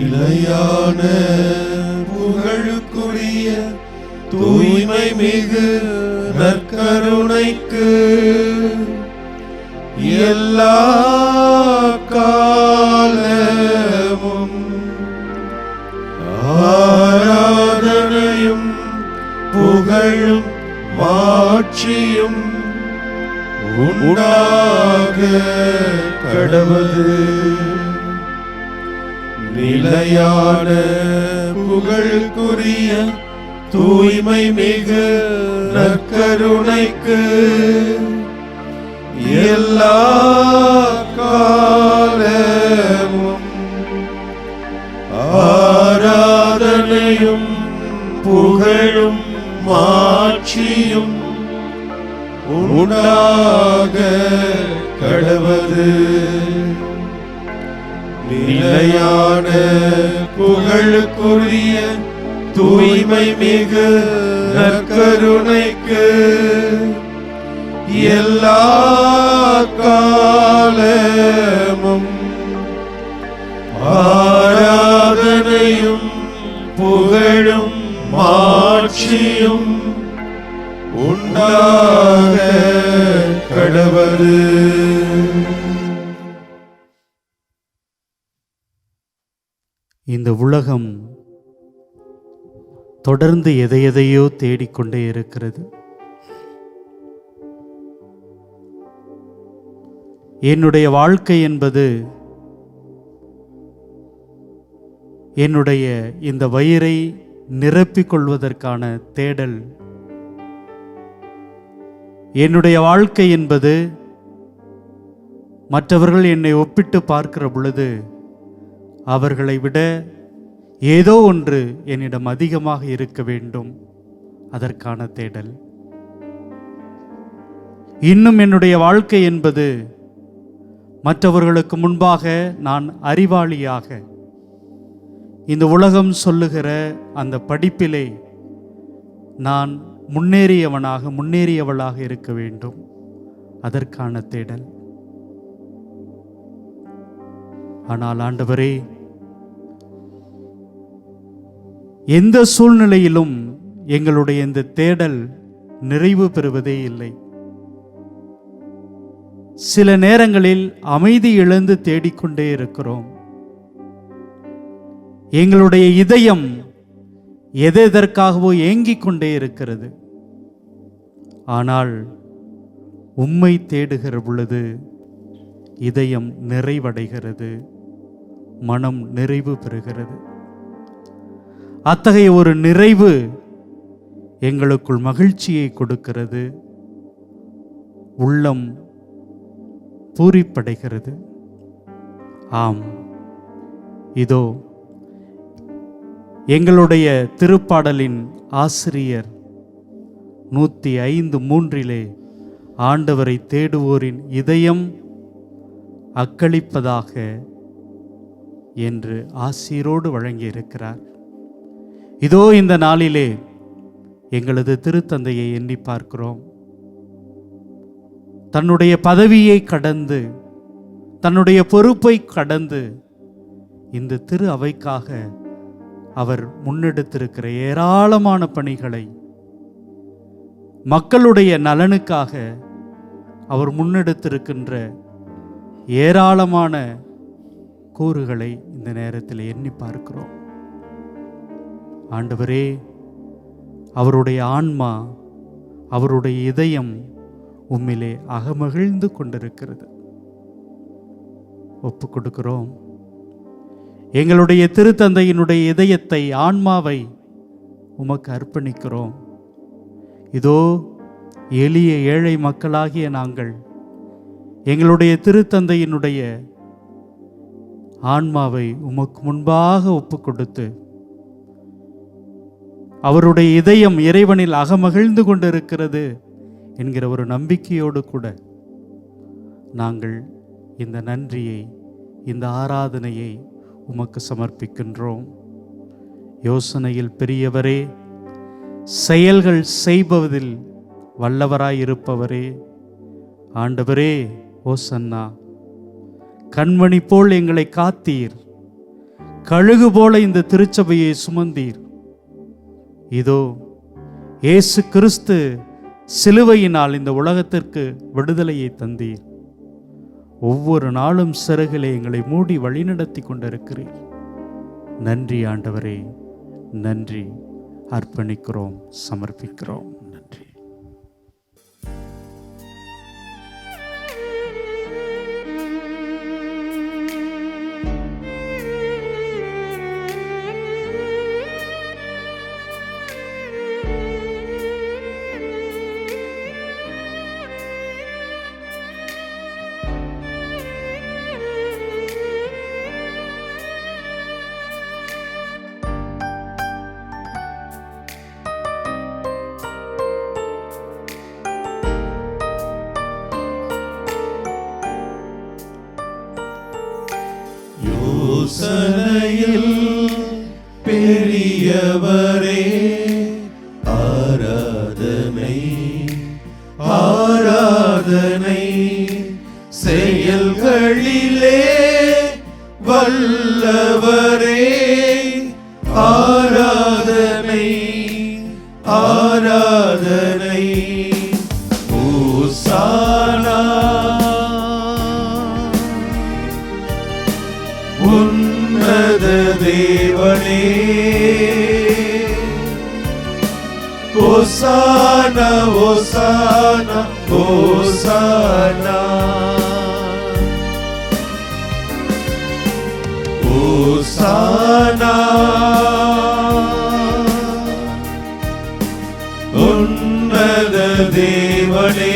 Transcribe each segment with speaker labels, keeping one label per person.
Speaker 1: நிலையான புகழுக்குரிய தூய்மை மிகு நற்கருணைக்கு எல்லா காலமும் ஆராதனையும் புகழும் மாட்சியும் உண்டாக கடவது. நிலையான புகழுக்குரிய தூய்மை மிகு நற்கருணைக்கு எல்லா காலமும் ஆராதனையும் புகழும் மாட்சியும் உண்டாக கடவது. நிலையான புகழுக்குரிய தூய்மை மிகு நற்கருணைக்கு எல்லா காலமும் ஆராதனையும் புகழும் மாட்சியும் உண்டாக கடவது.
Speaker 2: இந்த உலகம் தொடர்ந்து எதையெதையோ தேடிக்கொண்டே இருக்கிறது. என்னுடைய வாழ்க்கை என்பது என்னுடைய இந்த வயிறை நிரப்பிக் கொள்வதற்கான தேடல். என்னுடைய வாழ்க்கை என்பது மற்றவர்கள் என்னை ஒப்பிட்டு பார்க்கிற பொழுது அவர்களை விட ஏதோ ஒன்று என்னிடம் அதிகமாக இருக்க வேண்டும், அதற்கான தேடல். இன்னும் என்னுடைய வாழ்க்கை என்பது மற்றவர்களுக்கு முன்பாக நான் அறிவாளியாக இந்த உலகம் சொல்லுகிற அந்த படிப்பிலே நான் முன்னேறியவளாக இருக்க வேண்டும், அதற்கான தேடல். ஆனால் ஆண்டவரே, எந்த சூழ்நிலையிலும் எங்களுடைய இந்த தேடல் நிறைவு பெறுவதே இல்லை. சில நேரங்களில் அமைதி இழந்து தேடிக்கொண்டே இருக்கிறோம். எங்களுடைய இதயம் எதற்காகவோ ஏங்கிக் கொண்டே இருக்கிறது. ஆனால் உம்மை தேடுகிற பொழுது இதயம் நிறைவடைகிறது, மனம் நிறைவு பெறுகிறது. அத்தகைய ஒரு நிறைவு எங்களுக்குள் மகிழ்ச்சியை கொடுக்கிறது, உள்ளம் பூரிப்படைகிறது. ஆம், இதோ எங்களுடைய திருப்பாடலின் ஆசிரியர் 105:3 ஆண்டவரை தேடுவோரின் இதயம் அக்களிப்பதாக என்று ஆசீரோடு வழங்கியிருக்கிறார். இதோ இந்த நாளிலே எங்களது திருத்தந்தையை எண்ணி பார்க்கிறோம். தன்னுடைய பதவியை கடந்து, தன்னுடைய பொறுப்பை கடந்து இந்த திரு அவைக்காக அவர் முன்னெடுத்திருக்கிற ஏராளமான பணிகளை, மக்களுடைய நலனுக்காக அவர் முன்னெடுத்திருக்கின்ற ஏராளமான கூறுகளை இந்த நேரத்தில் எண்ணி பார்க்கிறோம். ஆண்டவரே, அவருடைய ஆன்மா, அவருடைய இதயம் உம்மிலே அகமகிழ்ந்து கொண்டிருக்கிறது. ஒப்பு கொடுக்கிறோம். எங்களுடைய திருத்தந்தையினுடைய இதயத்தை, ஆன்மாவை உமக்கு அர்ப்பணிக்கிறோம். இதோ எளிய ஏழை மக்களாகிய நாங்கள் எங்களுடைய திருத்தந்தையினுடைய ஆன்மாவை உமக்கு முன்பாக ஒப்பு கொடுத்து, அவருடைய இதயம் இறைவனில் அகமகிழ்ந்து கொண்டிருக்கிறது என்கிற ஒரு நம்பிக்கையோடு கூட நாங்கள் இந்த நன்றியை, இந்த ஆராதனையை உமக்கு சமர்ப்பிக்கின்றோம். யோசனையில் பெரியவரே, செயல்கள் செய்வதில் வல்லவராயிருப்பவரே, ஆண்டவரே ஓசன்னா, கண்மணி போல் எங்களை காத்தீர். கழுகு போல இந்த திருச்சபையை சுமந்தீர். இதோ இயேசு கிறிஸ்து சிலுவையினால் இந்த உலகத்திற்கு விடுதலையை தந்தீர். ஒவ்வொரு நாளும் சிறகிலே எங்களை மூடி வழிநடத்தி கொண்டிருக்கிறீர். நன்றி ஆண்டவரே, நன்றி. அர்ப்பணிக்கிறோம், சமர்ப்பிக்கிறோம். நன்றி.
Speaker 1: யோசனையில் பெரியவரே, ஆராதனை ஆராதனை. செயல்களிலே வல்லவரே, ஆராதனை ஆராதனை. ஓசானா உன்னத தேவனே, ஓசானா ஓசானா ஓசானா. ஓசானா உன்னத தேவனே,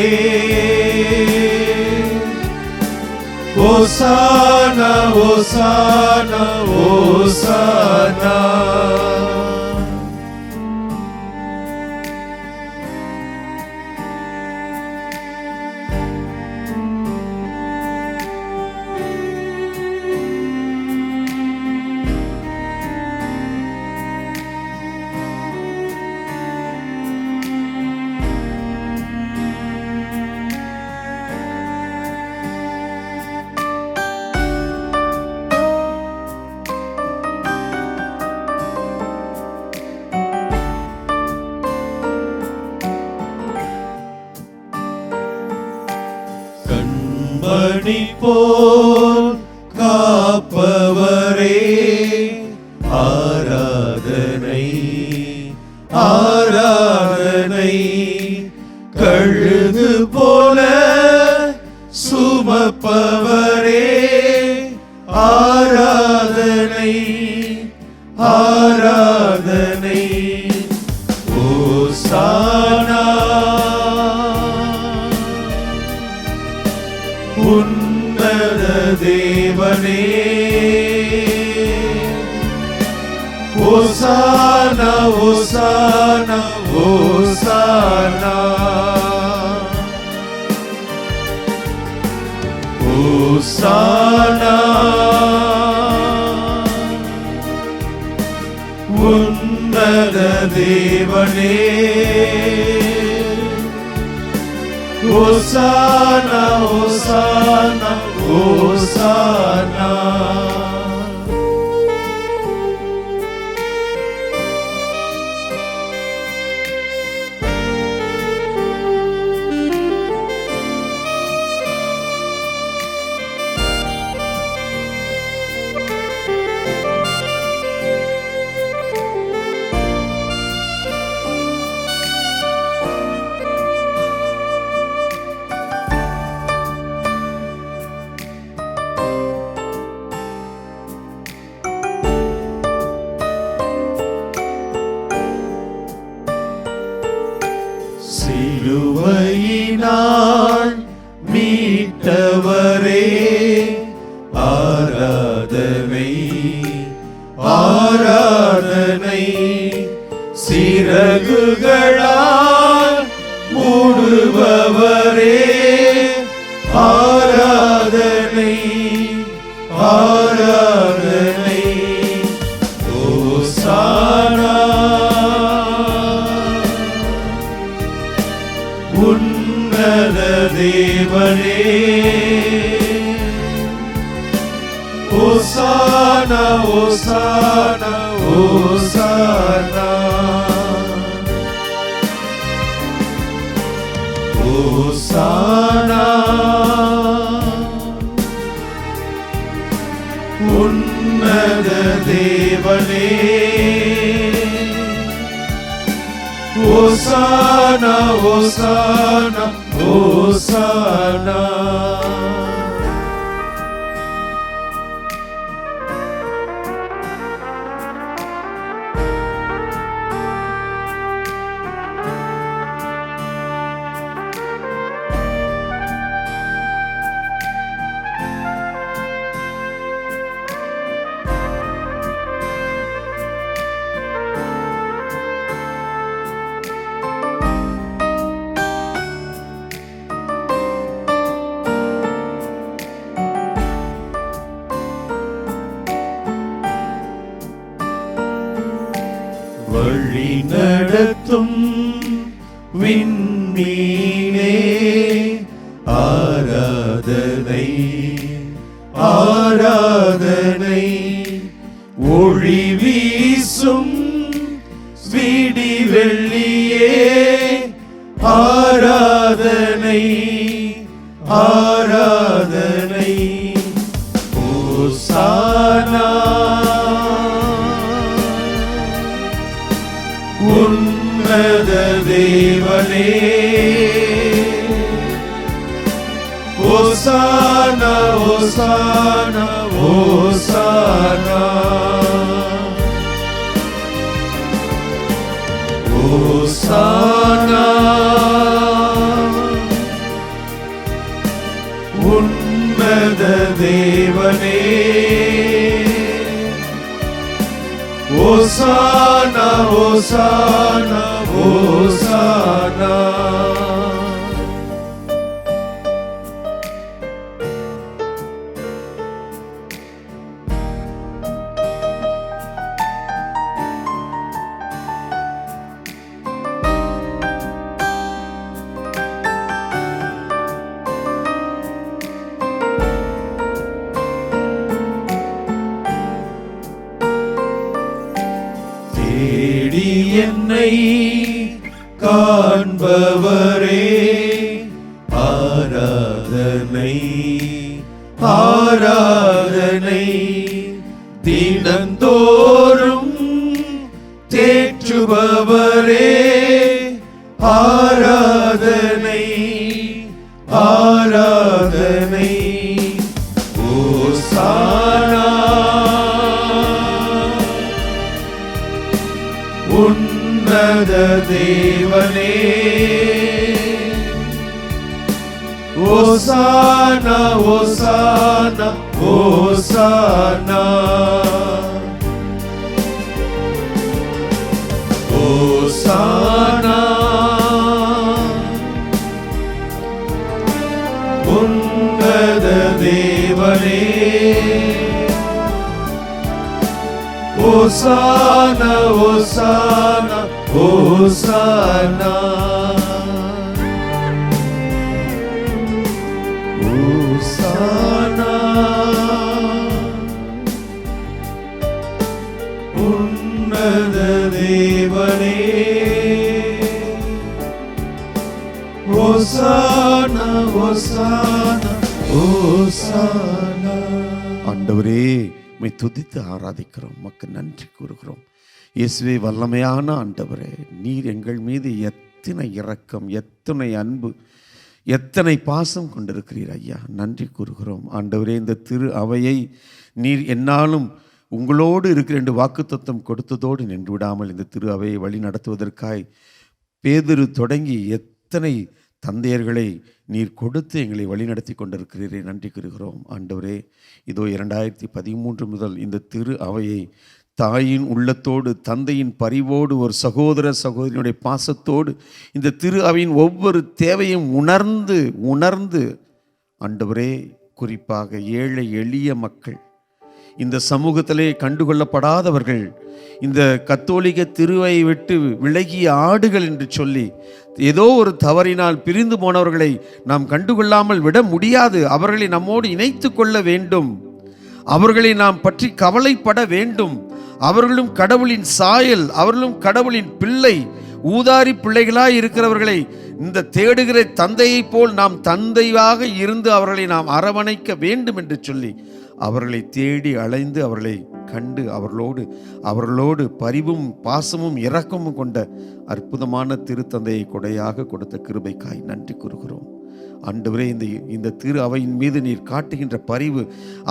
Speaker 1: ஓசானா ஓசானா ஓசானா. கண்மணி போல் காப்பவரே, ஆராதனை ஆராதனை. கழுகு போல சுமப்பவரே, ஆராதனை ஆராதனை. ஓசானா உன்னத தேவனே, ஓசானா ஓசானா ஓசானா. ஓசானா உன்னத தேவனே, ஓசானா ஓசானா ஓசானா. சிலுவையினால் மீட்டவரே, ஆராதனை ஆராதனை. சிறகுகளால் மூடுபவரே, ஆராதனை ஆராதனை. ஓசானா உன்னத தேவனே, ஓசானா ஓசானா ஓசானா ஓசானா உன்னத தேவனே ஓசானா ஓசானா ஓசானா வழி நடத்தும் விண்மீனே ஆராதனை ஆராதனை ஒளி வீசும் விடி வெள்ளியே ஆராதனை ஆராதனை ஓசானா உன்னத தேவனே ஓசானா ஓசானா ஓசானா ஓசானா உன்னத தேவனே ஓசானா ஓசானா ஓசானா தேடி என்னை காண்பவரே ஆராதனை ஆராதனை தினந்தோறும் தேற்றுபவரே ஆராதனை ஆராதனை ஓசானா உன்னத தேவனே ஓசானா ஓசானா ஓசானா ஓசானா உன்னத தேவனே ஓசானா ஓசானா ஓசானா ஓசானா உன்னத தேவனே ஓசானா ஓசானா ஓசானா.
Speaker 3: ஆண்டவரே, உம்மை துதித்து ஆராதிக்கிறோம், உமக்கு நன்றி கூறுகிறோம். இயேசுவே, வல்லமையான ஆண்டவரே, நீர் எங்கள் மீது எத்தனை இரக்கம், எத்தனை அன்பு, எத்தனை பாசம் கொண்டிருக்கிறீர் ஐயா. நன்றி கூறுகிறோம் ஆண்டவரே. இந்த திரு அவையை நீர் என்னாலும் உங்களோடு இருக்கிற என்று வாக்குத்தத்தம் கொடுத்ததோடு நின்று விடாமல் இந்த திரு அவையை வழி நடத்துவதற்காய் பேதுரு தொடங்கி எத்தனை தந்தையர்களை நீர் கொடுத்து எங்களை வழிநடத்தி கொண்டிருக்கிறீரே, நன்றி கூறுகிறோம் ஆண்டவரே. இதோ 2013 முதல் இந்த திரு அவையை தாயின் உள்ளத்தோடு, தந்தையின் பரிவோடு, ஒரு சகோதர சகோதரியுடைய பாசத்தோடு இந்த திரு அவையின் ஒவ்வொரு தேவையும் உணர்ந்து ஆண்டவரே, குறிப்பாக ஏழை எளிய மக்கள், இந்த சமூகத்திலே கண்டுகொள்ளப்படாதவர்கள், இந்த கத்தோலிக்க திருவையை விட்டு விலகிய ஆடுகள் என்று சொல்லி ஏதோ ஒரு தவறினால் பிரிந்து போனவர்களை நாம் கண்டுகொள்ளாமல் விட முடியாது. அவர்களை நம்மோடு இணைத்து கொள்ள வேண்டும். அவர்களை நாம் பற்றி கவலைப்பட வேண்டும். அவர்களும் கடவுளின் சாயல், அவர்களும் கடவுளின் பிள்ளை, ஊதாரி பிள்ளைகளாய் இருக்கிறவர்களை இந்த தேடுகிற தந்தையை போல் நாம் தந்தையாக இருந்து அவர்களை நாம் அரவணைக்க வேண்டும் என்று சொல்லி அவர்களை தேடி அலைந்து அவர்களை கண்டு அவர்களோடு பரிவும் பாசமும் இரக்கமும் கொண்ட அற்புதமான திருத்தந்தையை கொடையாக கொடுத்த கிருபைக்காய் நன்றி கூறுகிறோம். ஆண்டவரே, இந்த திரு அவையின் மீது நீர் காட்டுகின்ற பரிவு,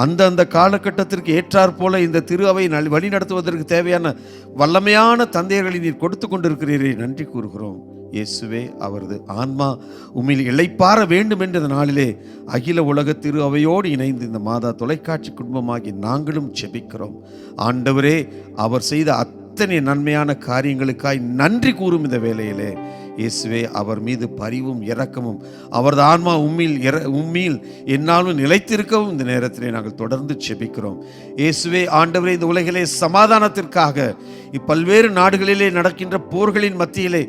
Speaker 3: அந்த காலகட்டத்திற்கு ஏற்றாற் போல இந்த திரு அவை வழி நடத்துவதற்கு தேவையான வல்லமையான தந்தையர்களை நீர் கொடுத்து கொண்டிருக்கிறீரே, நன்றி கூறுகிறோம். இயேசுவே, அவரது ஆன்மா உம்மில் இளைப்பாற வேண்டும் என்ற நாளிலே அகில உலக திரு அவையோடு இணைந்து இந்த மாதா தொலைக்காட்சி குடும்பமாகி நாங்களும் ஜெபிக்கிறோம். ஆண்டவரே, அவர் செய்த அத்தனை நன்மையான காரியங்களுக்காய் நன்றி கூறும் இந்த வேளையிலே இயேசுவே, அவர் மீது பரிவும் இரக்கமும் அவரது ஆன்மா உம்மில் என்னாலும் நிலைத்திருக்கவும் இந்த நேரத்திலே நாங்கள் தொடர்ந்து ஜெபிக்கிறோம். இயேசுவே, ஆண்டவரே, இந்த உலகிலே சமாதானத்திற்காக இப்பல்வேறு நாடுகளிலே நடக்கின்ற போர்களின் மத்தியிலே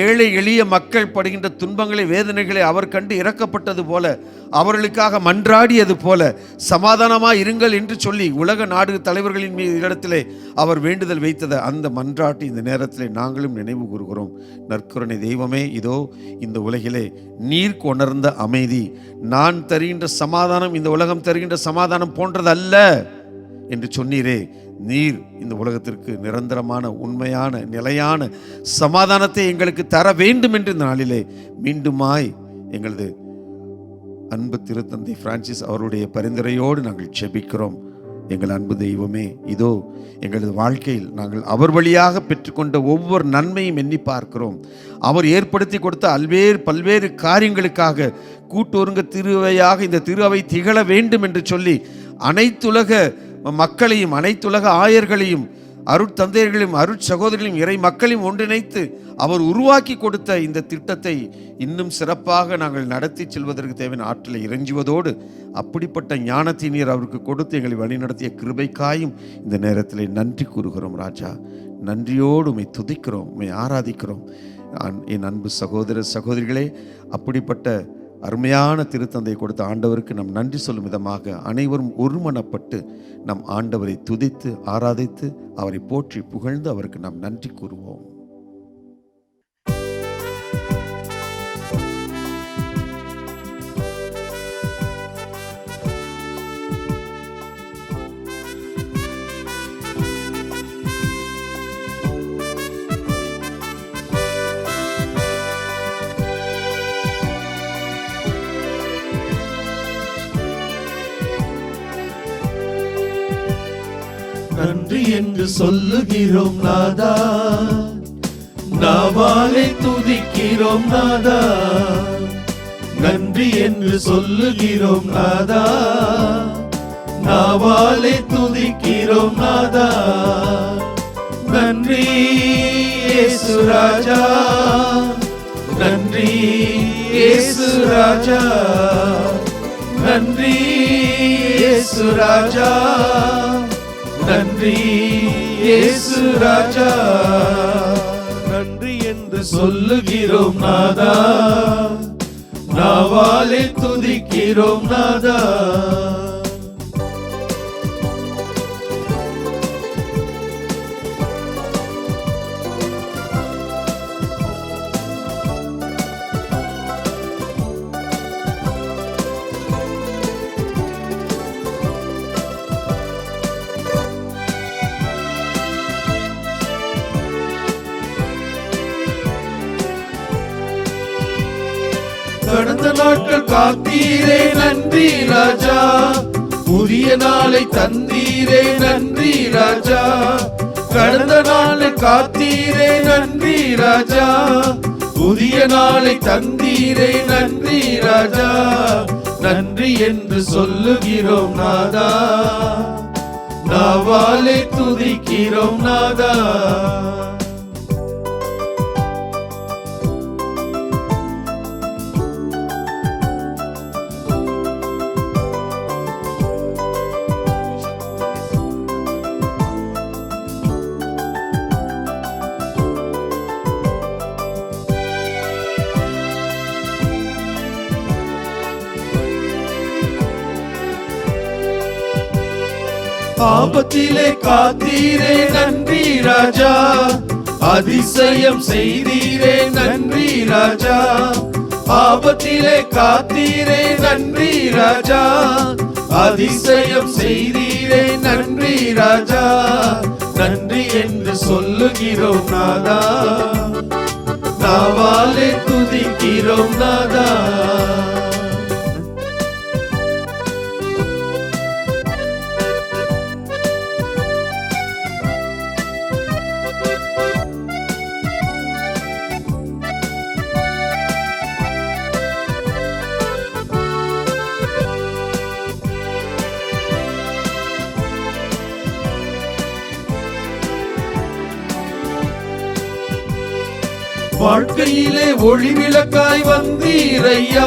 Speaker 3: ஏழை எளிய மக்கள் படுகின்ற துன்பங்களை வேதனைகளை அவர் கண்டு இறக்கப்பட்டது போல, அவர்களுக்காக மன்றாடியது போல சமாதானமாய் இருங்கள் என்று சொல்லி உலக நாடு தலைவர்களின் மீது இடத்திலே அவர் வேண்டுதல் வைத்தது அந்த மன்றாட்டி இந்த நேரத்திலே நாங்களும் நினைவு கூறுகிறோம். நற்கருணை தெய்வமே, இதோ இந்த உலகிலே நீர் கொணர்ந்த அமைதி, நான் தருகின்ற சமாதானம் இந்த உலகம் தருகின்ற சமாதானம் போன்றது அல்ல என்று சொன்னீரே. நீர் இந்த உலகத்திற்கு நிரந்தரமான உண்மையான நிலையான சமாதானத்தை எங்களுக்கு தர வேண்டும் என்று இந்த நாளிலே மீண்டுமாய் எங்களது அன்பு திருத்தந்தை பிரான்சிஸ் அவருடைய பரிந்துரையோடு நாங்கள் ஜெபிக்கிறோம். எங்கள் அன்பு தெய்வமே, இதோ எங்களது வாழ்க்கையில் நாங்கள் அவர் வழியாக பெற்றுக்கொண்ட ஒவ்வொரு நன்மையும் எண்ணி பார்க்கிறோம். அவர் ஏற்படுத்தி கொடுத்த பல்வேறு காரியங்களுக்காக கூட்டுறங்க திருவையாக இந்த திரு அவை திகழ வேண்டும் என்று சொல்லி அனைத்துலக மக்களையும் அனைத்துலக ஆயர்களையும் அருட்தந்தையர்களையும் அருட்சகோதரிகளையும் இறை மக்களையும் ஒன்றிணைத்து அவர் உருவாக்கி கொடுத்த இந்த திட்டத்தை இன்னும் சிறப்பாக நாங்கள் நடத்தி செல்வதற்கு தேவையான ஆற்றலை இறைஞ்சுவதோடு அப்படிப்பட்ட ஞானத்தை நீர் அவருக்கு கொடுத்து எங்களை வழிநடத்திய கிருபைக்காயும் இந்த நேரத்தில் நன்றி கூறுகிறோம். ராஜா, நன்றியோடு உம்மை துதிக்கிறோம், உம்மை ஆராதிக்கிறோம். என் அன்பு சகோதர சகோதரிகளே, அப்படிப்பட்ட அருமையான திருத்தந்தை கொடுத்த ஆண்டவருக்கு நம் நன்றி சொல்லும் விதமாக அனைவரும் ஒருமனப்பட்டு நம் ஆண்டவரை துதித்து ஆராதித்து அவரை போற்றி புகழ்ந்து அவருக்கு நாம் நன்றி கூறுவோம்.
Speaker 1: நன்றி என்று சொல்லுகிறோம் நாதா, நாவாலே துதிக்கிறோம் நாதா. நன்றி என்று சொல்லுகிறோம் நாதா, நாவாலே துதிக்கிறோம் நாதா. நன்றி இயேசு ராஜா, நன்றி இயேசு ராஜா, நன்றி இயேசு ராஜா, நன்றி இயேசு ராஜா. நன்றி என்று சொல்லுகிறோம் நாதா, நாவாலே துதிக்கிறோம் நாதா. கடந்த நாட்கள் காத்தீரே நன்றி ராஜா, புதிய நாளை தந்தீரே நன்றி ராஜா. கடந்த நாளை காத்தீரே நன்றி ராஜா, புதிய நாளை தந்தீரே நன்றி ராஜா. நன்றி என்று சொல்லுகிறோம் நாதா, நாவாலே துதிக்கிறோம் நாதா. ஆபத்திலே காத்தீரே நன்றி ராஜா, அதிசயம் செய்தீரே நன்றி ராஜா. ஆபத்திலே காத்தீரே நன்றி ராஜா, அதிசயம் செய்தீரே நன்றி ராஜா. நன்றி என்று சொல்லுகிறோம் நாதா, நாவாலே துதிக்கிறோம் நாதா. வாழ்க்கையிலே ஒளி விளக்காய் வந்தீரையா,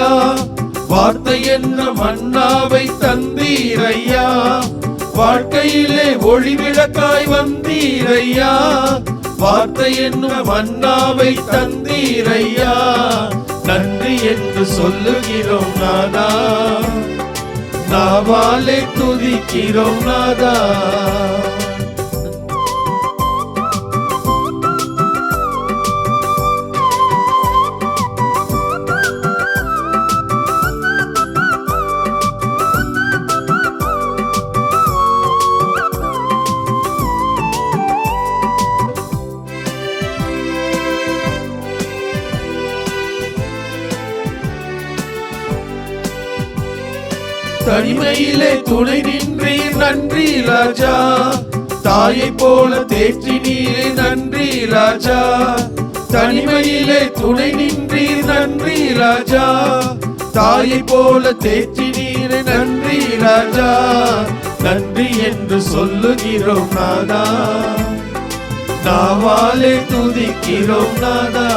Speaker 1: வார்த்தை என்ற மன்னாவை தந்தீரையா. வாழ்க்கையிலே ஒளி விளக்காய் வந்தீரையா, வார்த்தை என்ற மன்னாவை தந்தீரையா. நன்றி என்று சொல்லுகிறோம் நாதா, நாவாலே துதிக்கிறோம் நாதா. தனிமையிலே துணை நின்றீர் நன்றி ராஜா, தாயை போல தேற்றினீரே நன்றி ராஜா. தனிமையிலே துணை நின்றீர் நன்றி ராஜா, தாயை போல தேற்றினீரே நன்றி ராஜா. நன்றி என்று சொல்லுகிறோம் நாதா, நாவாலே துதிக்கிறோம் நாதா.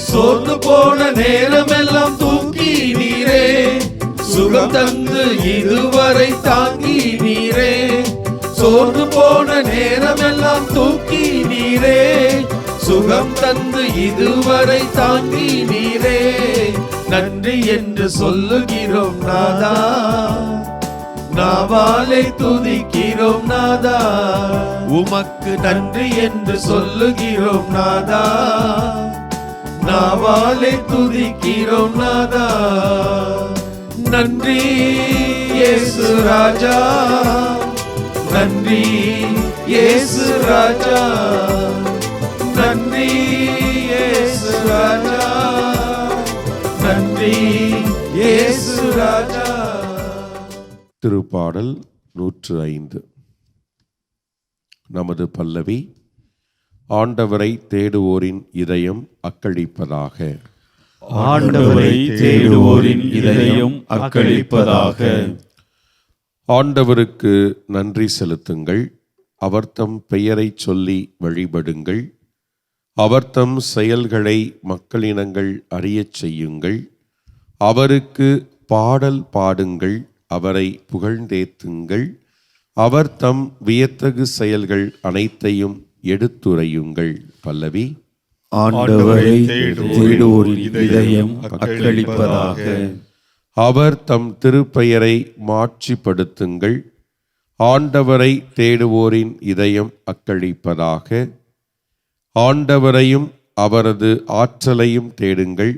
Speaker 1: சோர்ந்து போன நேரமெல்லாம் தூக்கி நீரே, சுகம் தந்து இதுவரை தாங்கி நீரே. சோர்ந்து போன நேரமெல்லாம் தூக்கி நீரே, சுகம் தந்து இதுவரை தாங்கி நீரே. நன்றி என்று சொல்லுகிறோம் நாதா, நாவாலே துதிக்கிறோம் நாதா. உமக்கு நன்றி என்று சொல்லுகிறோம் நாதா, நாவாலே துதிக்கிறோம் நாதா. நன்றி இயேசு ராஜா, நன்றி இயேசு ராஜா, நன்றி இயேசு ராஜா, நன்றி இயேசு ராஜா.
Speaker 4: திருப்பாடல் 105. நமது பல்லவி. ஆண்டவரை தேடுவோரின் இதயம் அக்களிப்பதாக.
Speaker 1: ஆண்டவரை தேடுவோரின் இதயம் அக்களிப்பதாக.
Speaker 4: ஆண்டவருக்கு நன்றி செலுத்துங்கள், அவர் தம் பெயரை சொல்லி வழிபடுங்கள். அவர் தம் செயல்களை மக்களினங்கள் அறியச் செய்யுங்கள். அவருக்கு பாடல் பாடுங்கள், அவரை புகழ்ந்தேத்துங்கள். அவர் தம் வியத்தகு செயல்கள் அனைத்தையும் எடுத்துரையுங்கள். பல்லவி.
Speaker 1: ஆண்டவரை தேடுவோரின் இதயம் அக்களிப்பதாக.
Speaker 4: அவர் தம் திருப்பெயரை மாட்சிப்படுத்துங்கள். ஆண்டவரை தேடுவோரின் இதயம் அக்களிப்பதாக. ஆண்டவரையும் அவரது ஆற்றலையும் தேடுங்கள்.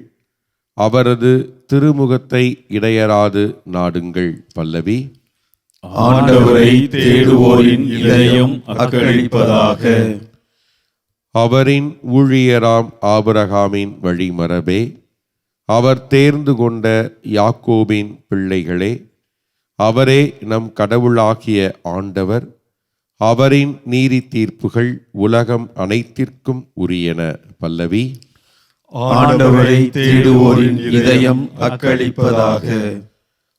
Speaker 4: அவரது திருமுகத்தை இடையராது நாடுங்கள். பல்லவி.
Speaker 1: ஆண்டவரை தேடுவோரின் இதயம் அக்களிப்பதாக.
Speaker 4: அவரின் ஊழியராம் ஆபிரகாமின் வழிமரபே, அவர் தேர்ந்து கொண்ட யாக்கோபின் பிள்ளைகளே, அவரே நம் கடவுளாகிய ஆண்டவர். அவரின் நீதி தீர்ப்புகள் உலகம் அனைத்திற்கும் உரியன. பல்லவி.
Speaker 1: ஆண்டவரை தேடுவோரின் இதயம் அக்களிப்பதாக.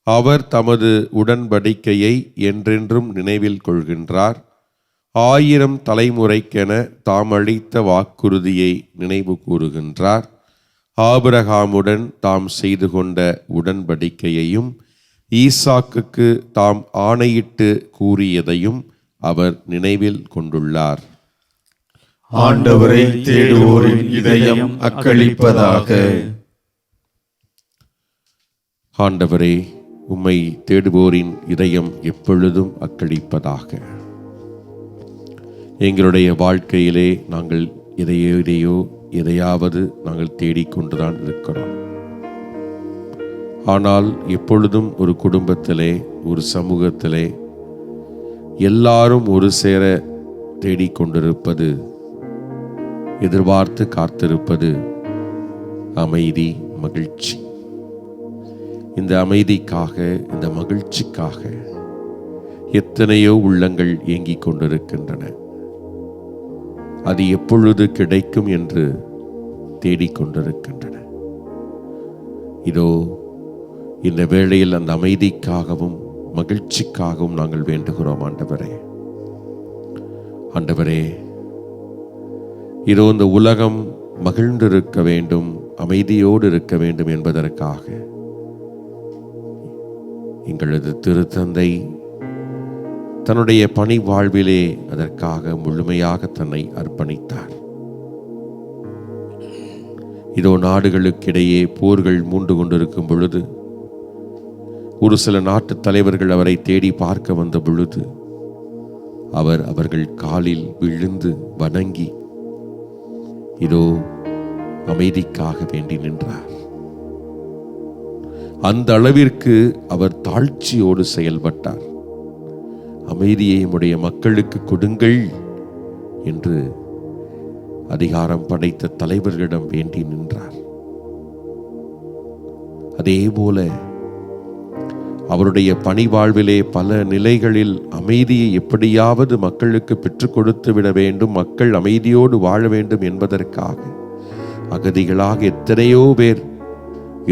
Speaker 4: அவர் தமது உடன்படிக்கையை என்றென்றும் நினைவில் கொள்கின்றார். 1000 தலைமுறைக்கென தாம் அளித்த வாக்குறுதியை நினைவு கூறுகின்றார். ஆபிரகாமுடன் தாம் செய்து கொண்ட உடன்படிக்கையையும் ஈசாக்குக்கு தாம் ஆணையிட்டு கூறியதையும் அவர் நினைவில் கொண்டுள்ளார்.
Speaker 1: ஆண்டவரை தேடுவோரின் இதயம் அக்களிப்பதாக.
Speaker 4: ஆண்டவரே, உம்மை தேடுவோரின் இதயம் எப்பொழுதும் அக்களிப்பதாக. எங்களுடைய வாழ்க்கையிலே நாங்கள் எதையாவது நாங்கள் தேடிக்கொண்டுதான் இருக்கிறோம். ஆனால் எப்பொழுதும் ஒரு குடும்பத்திலே, ஒரு சமூகத்திலே எல்லாரும் ஒரு சேர தேடிக்கொண்டிருப்பது, எதிர்பார்த்து காத்திருப்பது அமைதி, மகிழ்ச்சி. இந்த அமைதிக்காக, இந்த மகிழ்ச்சிக்காக எத்தனையோ உள்ளங்கள் ஏங்கிக் கொண்டிருக்கின்றன. அது எப்பொழுது கிடைக்கும் என்று தேடிக்கொண்டிருக்கின்றன. இதோ இந்த வேளையில் அந்த அமைதிக்காகவும் மகிழ்ச்சிக்காகவும் நாங்கள் வேண்டுகிறோம். ஆண்டவரே, ஆண்டவரே, இதோ இந்த உலகம் மகிழ்ந்திருக்க வேண்டும், அமைதியோடு இருக்க வேண்டும் என்பதற்காக எங்களது திருத்தந்தை தன்னுடைய பணி வாழ்விலே அதற்காக முழுமையாக தன்னை அர்ப்பணித்தார். இதோ நாடுகளுக்கிடையே போர்கள் மூண்டு கொண்டிருக்கும் பொழுது, ஒரு சில நாட்டு தலைவர்கள் அவரை தேடி பார்க்க வந்த பொழுது அவர்கள் காலில் விழுந்து வணங்கி இதோ அமைதிக்காக வேண்டி நின்றார். அந்த அளவிற்கு அவர் தாழ்ச்சியோடு செயல்பட்டார். அமைதியை உம்முடைய மக்களுக்கு கொடுங்கள் என்று அதிகாரம் படைத்த தலைவர்களிடம் வேண்டி நின்றார். அதே போல அவருடைய பணி வாழ்விலே பல நிலைகளில் அமைதியை எப்படியாவது மக்களுக்கு பெற்றுக் கொடுத்து விட வேண்டும், மக்கள் அமைதியோடு வாழ வேண்டும் என்பதற்காக அகதிகளாக எத்தனையோ பேர்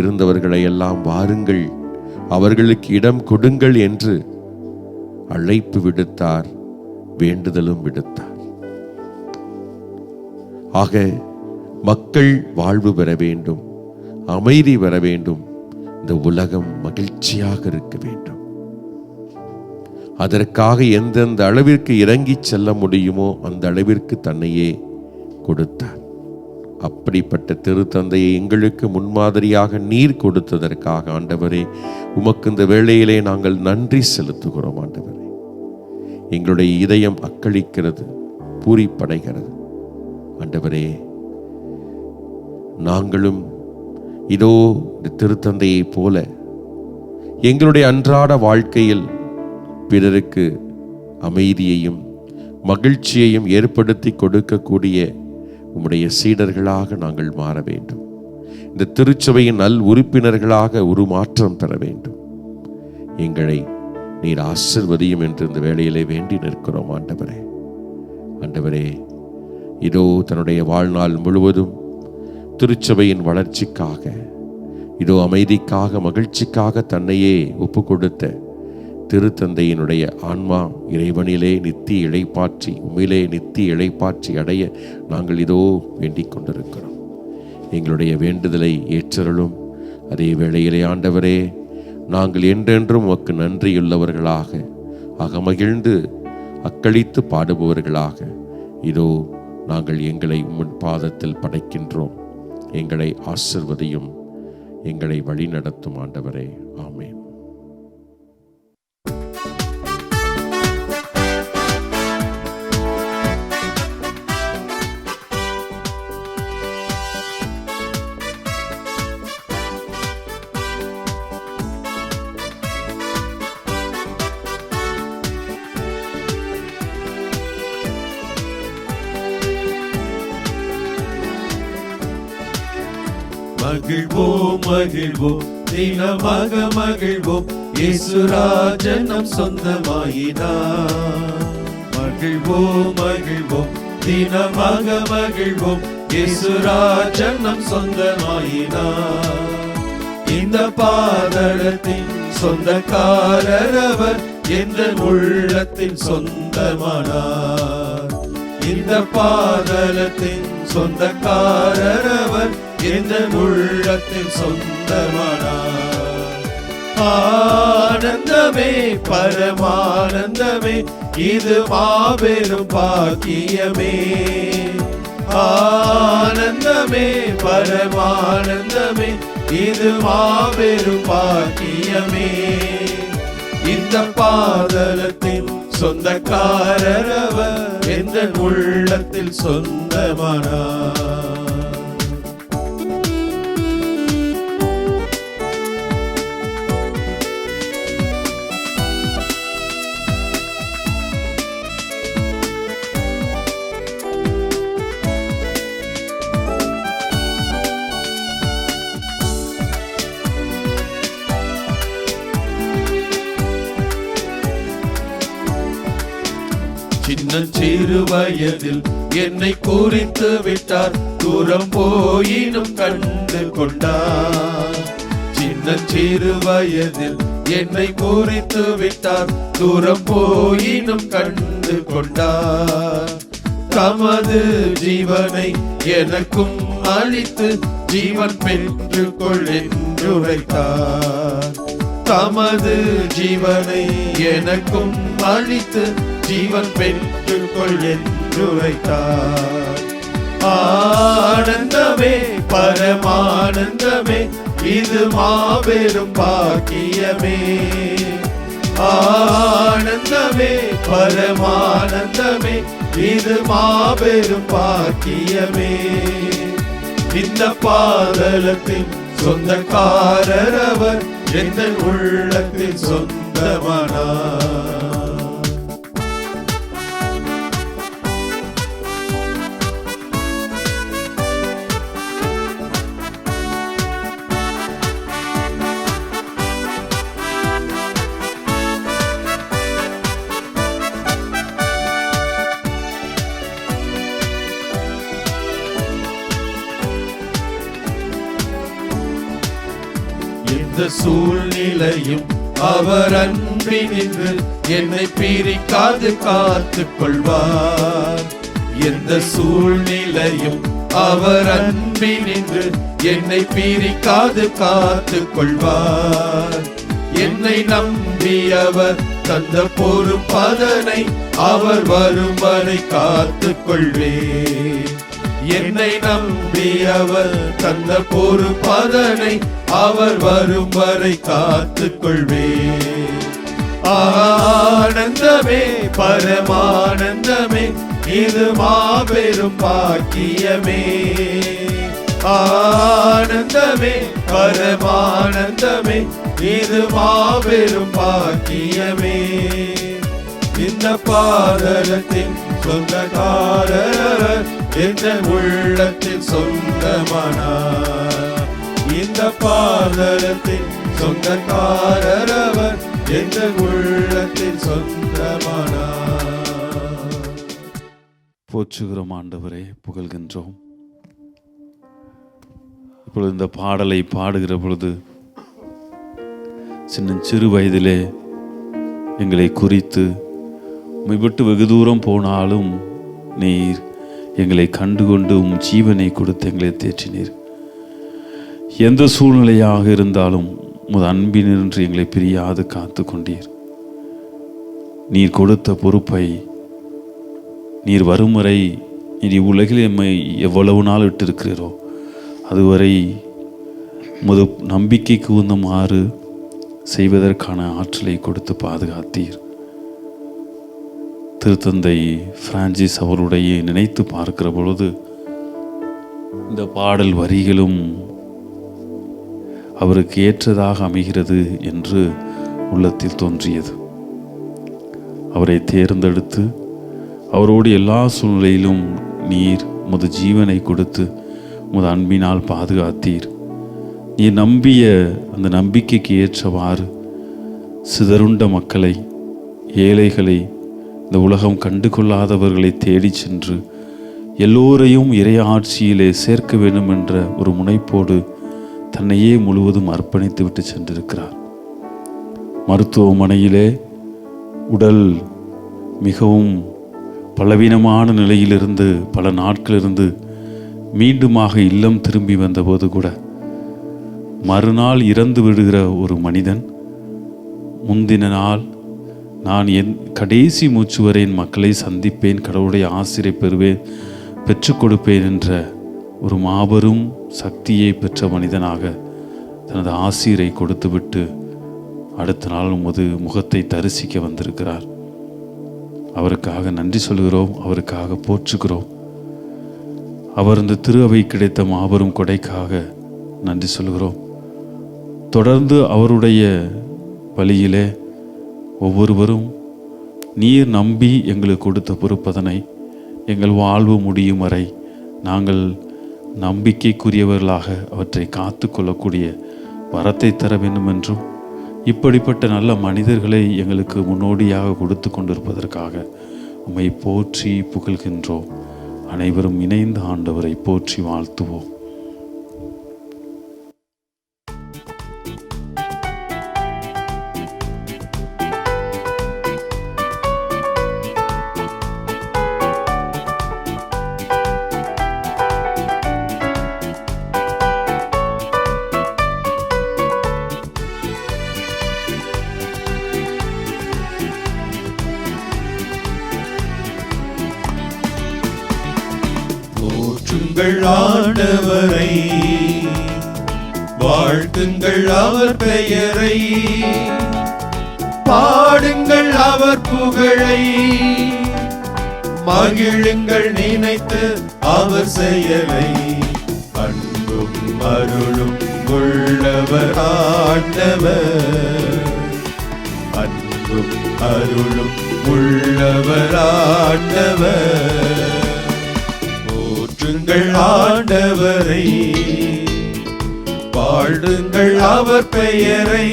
Speaker 4: இருந்தவர்களை எல்லாம் வாருங்கள், அவர்களுக்கு இடம் கொடுங்கள் என்று அழைப்பு விடுத்தார், வேண்டுதலும் விடுத்தார். ஆக மக்கள் வாழ்வு பெற வேண்டும், அமைதி பெற வேண்டும், இந்த உலகம் மகிழ்ச்சியாக இருக்க வேண்டும். அதற்காக எந்தெந்த அளவிற்கு இறங்கி செல்ல முடியுமோ அந்த அளவிற்கு தன்னையே கொடுத்தார். அப்படிப்பட்ட திருத்தந்தையை எங்களுக்கு முன்மாதிரியாக நீர் கொடுத்ததற்காக ஆண்டவரே, உமக்கு இந்த வேளையிலே நாங்கள் நன்றி செலுத்துகிறோம். ஆண்டவரே, எங்களுடைய இதயம் அக்களிக்கிறது, பூரிப்படைகிறது. ஆண்டவரே, நாங்களும் இதோ திருத்தந்தையை போல எங்களுடைய அன்றாட வாழ்க்கையில் பிறருக்கு அமைதியையும் மகிழ்ச்சியையும் ஏற்படுத்தி கொடுக்கக்கூடிய உம்முடைய சீடர்களாக நாங்கள் மாற வேண்டும். இந்த திருச்சபையின் நல் உறுப்பினர்களாக உருமாற்றம் பெற வேண்டும். எங்களை நீர் ஆசிர்வதியும் என்று இந்த வேளையிலே வேண்டி நிற்கிறோம். ஆண்டவரே, ஆண்டவரே, இதோ தன்னுடைய வாழ்நாள் முழுவதும் திருச்சபையின் வளர்ச்சிக்காக, இதோ அமைதிக்காக, மகிழ்ச்சிக்காக தன்னையே ஒப்பு கொடுத்த திருத்தந்தையினுடைய ஆன்மா இறைவனிலே நித்திய இளைப்பாற்றி, உண்மையிலே நித்திய இளைப்பாற்றி அடைய நாங்கள் இதோ வேண்டிக் கொண்டிருக்கிறோம். எங்களுடைய வேண்டுதலை ஏற்றருளும். அதே வேளையிலே ஆண்டவரே, நாங்கள் என்றென்றும் உமக்கு நன்றியுள்ளவர்களாக, அகமகிழ்ந்து அக்களித்து பாடுபவர்களாக இதோ நாங்கள் எங்களை உம் பாதத்தில் படைக்கின்றோம். எங்களை ஆசிர்வதியும், எங்களை வழிநடத்தும் ஆண்டவரே. ஆமென்.
Speaker 1: மகிழ்வோம் மகிழ்வோம் தினமாக மகிழ்வோம், இயேசுராஜன் நம் சொந்தமாயினார். மகிழ்வோம் மகிழ்வோம் தினமாக மகிழ்வோம், இயேசுராஜன் நம் சொந்தமாயினார். இந்த பாதளத்தின் சொந்தக்காரர் அவர், எந்த உள்ளத்தின் சொந்தமானார். இந்த பாதலத்தின் சொந்தக்காரர் அவர், எந்த உள்ளத்தில் சொந்தமானார். ஆனந்தமே பரமானந்தமே, இது மாபெரும் பாக்கியமே. ஆனந்தமே பரமானந்தமே, இது மாபெரும் பாக்கியமே. இந்த பாதலத்தின் சொந்தக்காரர் அவர், எந்த உள்ளத்தில் சொந்தமானார். சின்ன சிறு வயதில் என்னை குறித்து விட்டார், தூரம் போயினும் கண்டு கொண்டார். சின்ன சிறு வயதில் என்னை குறித்து விட்டார், தூரம் போயினும் கண்டு கொண்டார். தமது ஜீவனை எனக்கும் அளித்து ஜீவன் பெற்று கொள் என்று உரைத்தார். தமது ஜீவனை எனக்கும் அளித்து ஜீவன் பெற்றுக் கொள் என்று உரைத்தார். ஆனந்தமே பரமானந்தமே, இது மாபெரும் பாக்கியமே. ஆனந்தமே பரமானந்தமே, இது மாபெரும் பாக்கியமே. இந்த பாதலத்தின் சொந்தக்காரர் அவர், எந்த உள்ளத்தில் சொந்தமானார். எந்த சூழ்நிலையும் அவர் அன்பினின்று என்னை பிரிக்காது காத்துக் கொள்வார். எந்த சூழ்நிலையும் அவர் அன்பினின்று என்னை பிரிக்காது காத்துக் கொள்வார். என்னை நம்பி அவர் தந்த பொறுப்பதனை அவர் வரும் வரை காத்துக் கொள்வேன். என்னை நம்பி அவர் தந்த பொறுப்பதனை அவர் வரும் வரை காத்துக் கொள்வேன். ஆனந்தமே பரமானந்தமே, இது மாபெரும் பாக்கியமே. ஆனந்தமே பரமானந்தமே, இது மாபெரும் பாக்கியமே. இந்த பாதலத்தின் சொந்தக்காரர், எந்த உள்ளத்தில் சொந்தமானார். இந்த பாதலத்தின் சொந்தக்காரர் அவர், எந்த உள்ளத்தில் சொந்தமானார்.
Speaker 2: போற்றுகிறோம் ஆண்டவரே, புகழ்கின்றோம். இப்பொழுது இந்த பாடலை பாடுகிற பொழுது சிறு வயதிலே எங்களை குறித்து உம்மை விட்டு வெகு தூரம் போனாலும் நீர் எங்களை கண்டுகொண்டு உம் ஜீவனை கொடுத்து எங்களை தேற்றினீர். எந்த சூழ்நிலையாக இருந்தாலும் உமது அன்பினின்று எங்களை பிரியாது காத்து கொண்டீர். நீர் கொடுத்த பொறுப்பை நீர் வரும் வரை நீர் உலகில் எம்மை எவ்வளவு நாள் விட்டிருக்கிறீரோ அதுவரை உமது நம்பிக்கைக்கு உந்தமாறு செய்வதற்கான ஆற்றலை கொடுத்து பாதுகாத்தீர். திருத்தந்தை பிரான்சிஸ் அவருடைய நினைத்து பார்க்கிற பொழுது இந்த பாடல் வரிகளும் அவருக்கு ஏற்றதாக அமைகிறது என்று உள்ளத்தில் தோன்றியது. அவரை தேர்ந்தெடுத்து அவரோடு எல்லா சூழ்நிலையிலும் நீர் உமது ஜீவனை கொடுத்து உமது அன்பினால் பாதுகாத்தீர். நீர் நம்பிய அந்த நம்பிக்கைக்கு ஏற்றவாறு சிதறுண்ட மக்களை, ஏழைகளை, இந்த உலகம் கண்டு கொள்ளாதவர்களை தேடி சென்று எல்லோரையும் இறையாட்சியிலே சேர்க்க வேண்டும் என்ற ஒரு முனைப்போடு தன்னையே முழுவதும் அர்ப்பணித்து விட்டு சென்றிருக்கிறார். மருத்துவமனையிலே உடல் மிகவும்
Speaker 5: பலவீனமான நிலையிலிருந்து பல நாட்களிலிருந்து மீண்டுமாக இல்லம் திரும்பி வந்தபோது கூட மறுநாள் இறந்து விடுகிற ஒரு மனிதன் முந்தின நாள் நான் என் கடைசி மூச்சு வரை என் மக்களை சந்திப்பேன், கடவுளுடைய ஆசிரை பெறுவேன், பெற்றுக் கொடுப்பேன் என்ற ஒரு மாபெரும் சக்தியை பெற்ற மனிதனாக தனது ஆசிரை கொடுத்துவிட்டு அடுத்த நாள் உமது முகத்தை தரிசிக்க வந்திருக்கிறார். அவருக்காக நன்றி சொல்கிறோம், அவருக்காக போற்றுகிறோம். அவர் இந்த திரு அவை கிடைத்த மாபெரும் கொடைக்காக நன்றி சொல்கிறோம். தொடர்ந்து அவருடைய வழியிலே ஒவ்வொருவரும் நீர் நம்பி எங்களுக்கு கொடுத்த பொறுப்பதனை எங்கள் வாழ்வு முடியும் வரை நாங்கள் நம்பிக்கைக்குரியவர்களாக அவற்றை காத்து கொள்ளக்கூடிய வரத்தை தர வேண்டும் என்றும் இப்படிப்பட்ட நல்ல மனிதர்களை எங்களுக்கு முன்னோடியாக கொடுத்து கொண்டிருப்பதற்காக உம்மை போற்றி புகழ்கின்றோம். அனைவரும் இணைந்து ஆண்டவரை போற்றி வாழ்த்துவோம்.
Speaker 1: போற்றுங்கள் ஆண்டவரை, வாழ்த்துங்கள் அவர் பெயரை, பாடுங்கள் அவர் புகழை, மகிழுங்கள் நினைத்து அவர் செயலை. அன்பும் அருளும் உள்ளவர் ஆண்டவர், அன்பும் அருளும் உள்ளவர் ஆண்டவர். போற்றுங்கள் ஆண்டவரை, பாடுங்கள் அவர் பெயரை,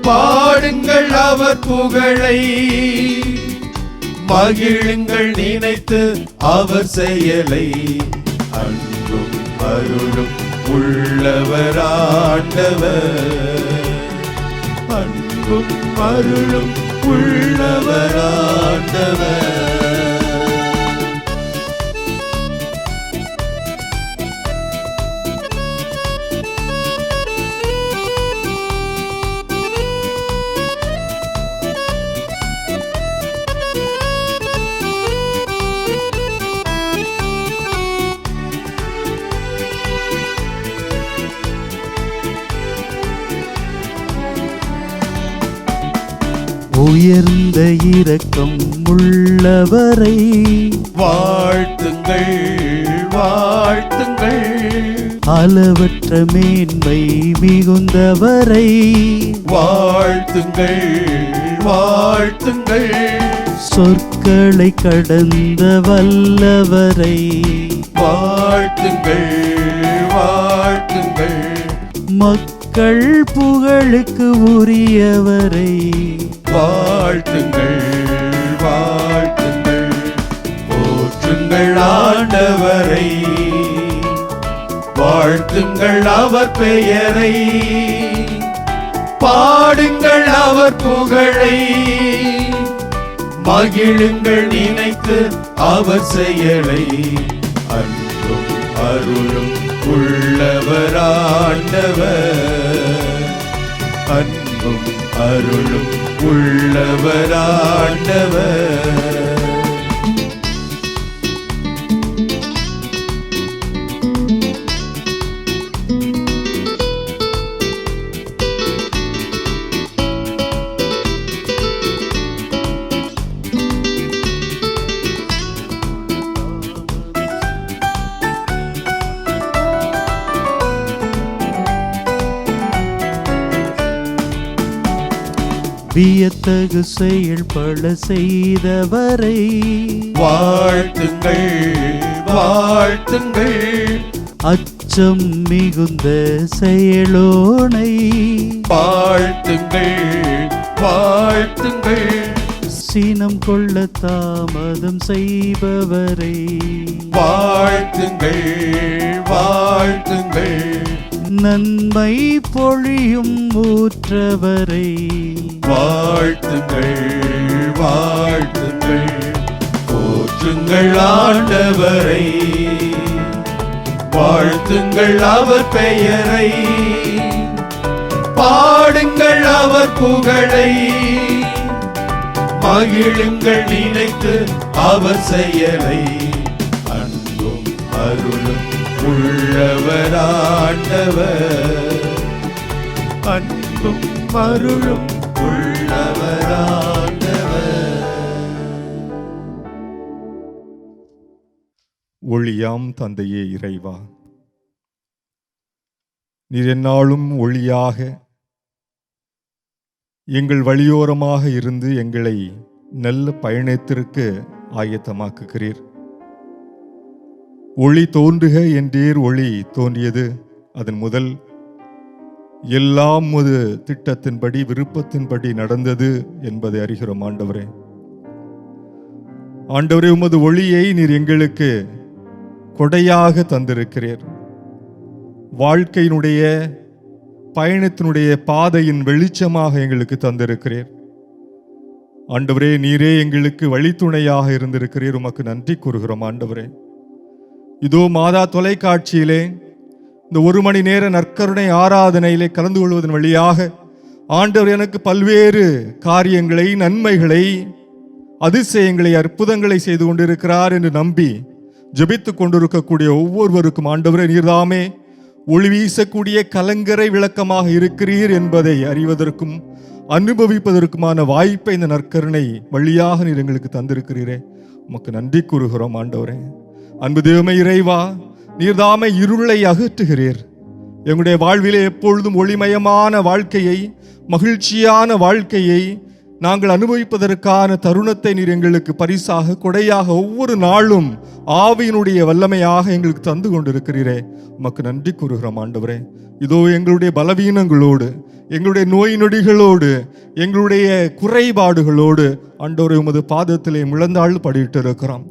Speaker 1: பாடுங்கள் அவர் புகழை, மகிழுங்கள் நினைத்து அவர் செயலை. அன்பும் அருளும் உள்ளவர் ஆண்டவர், அன்பும் அருளும் உள்ளவர் ஆண்டவர்.
Speaker 2: உயர்ந்த இரக்கம் உள்ளவரை
Speaker 1: வாழ்த்துங்கள் வாழ்த்துங்கள்,
Speaker 2: அளவற்ற மேன்மை மிகுந்தவரை
Speaker 1: வாழ்த்துங்கள் வாழ்த்துங்கள்,
Speaker 2: சொற்களை கடந்த வல்லவரை
Speaker 1: வாழ்த்துங்கள் வாழ்த்துங்கள்,
Speaker 2: மக்கள் புகழுக்கு உரியவரை
Speaker 1: வாழ்த்துங்கள் வாழ்த்துங்கள். போற்றுங்கள் ஆண்டவரை, வாழ்த்துங்கள் அவர் பெயரை, பாடுங்கள் அவர் புகழை, மகிழுங்கள் நினைத்து அவர் செயலை. அன்பும் அருளும் உள்ளவர் ஆண்டவர், அன்பும் அருளும் உள்ளவர் ஆண்டவர்.
Speaker 2: வியத்தகு செயல் பல செய்தவரை
Speaker 1: வாழ்த்துங்கள் வாழ்த்துங்கள்,
Speaker 2: அச்சம் மிகுந்த செயலோனை
Speaker 1: வாழ்த்துங்கள் வாழ்த்துங்கள்,
Speaker 2: சீனம் கொள்ள தாமதம் செய்பவரை
Speaker 1: வாழ்த்துங்கள் வாழ்த்துங்கள்,
Speaker 2: நன்மை பொழியும் ஊற்றவரை
Speaker 1: வாழ்த்துங்கள் வாழ்த்துங்கள், போற்றுங்கள் ஆண்டவரை, வாழ்த்துங்கள் அவர் பெயரை, பாடுங்கள் அவர் புகழை, மகிழுங்கள் நினைத்து அவர் செயலை. அன்பும் அருளும் உள்ளவர் ஆண்டவர், அன்பும் அருளும் உள்ளவர் ஆண்டவர்.
Speaker 6: ஒளியாம் தந்தையே இறைவா, நீர் எந்நாளும் ஒளியாக எங்கள் வழியோரமாக இருந்து எங்களை நல்ல பயணத்திற்கு ஆயத்தமாக்குகிறீர். ஒளி தோன்றுக என்றீர், ஒளி தோன்றியது. அதன் முதல் எல்லாம் ஒரு திட்டத்தின்படி விருப்பத்தின்படி நடந்தது என்பதை அறிகிறோம். ஆண்டவரே, ஆண்டவரே, உமது ஒளியை நீர் எங்களுக்கு கொடையாக தந்திருக்கிறீர். வாழ்க்கையினுடைய பயணத்தினுடைய பாதையின் வெளிச்சமாக எங்களுக்கு தந்திருக்கிறீர். ஆண்டவரே, நீரே எங்களுக்கு வழித்துணையாக இருந்திருக்கிறீர். உமக்கு நன்றி கூறுகிறோம். ஆண்டவரே, இதோ மாதா தொலைக்காட்சியிலே இந்த 1 மணி நேர நற்கருணை ஆராதனையிலே கலந்து கொள்வதன் வழியாக ஆண்டவர் எனக்கு பல்வேறு காரியங்களை, நன்மைகளை, அதிசயங்களை, அற்புதங்களை செய்து கொண்டிருக்கிறார் என்று நம்பி ஜெபித்துக் கொண்டிருக்கக்கூடிய ஒவ்வொருவருக்கும் ஆண்டவரே, நீர்தாமே ஒளி வீசக்கூடிய கலங்கரை விளக்கமாக இருக்கிறீர் என்பதை அறிவதற்கும் அனுபவிப்பதற்குமான வாய்ப்பை இந்த நற்கருணை வழியாக நீர் எங்களுக்கு தந்திருக்கிறீரே, உமக்கு நன்றி கூறுகிறோம். ஆண்டவரே, அன்பு தெய்வமே இறைவா, நீர்தாமே இருளை அகற்றுகிறீர். எங்களுடைய வாழ்விலே எப்பொழுதும் ஒளிமயமான வாழ்க்கையை, மகிழ்ச்சியான வாழ்க்கையை நாங்கள் அனுபவிப்பதற்கான தருணத்தை நீர் எங்களுக்கு பரிசாக, கொடையாக ஒவ்வொரு நாளும் ஆவியினுடைய வல்லமையாக எங்களுக்கு தந்து கொண்டிருக்கிறீரே, உமக்கு நன்றி கூறுகிறோம். ஆண்டவரே, இதோ எங்களுடைய பலவீனங்களோடு, எங்களுடைய நோய் நொடிகளோடு, எங்களுடைய குறைபாடுகளோடு ஆண்டவரே உமது பாதத்திலே முழந்தாள் படிட்டு இருக்கிறோம்.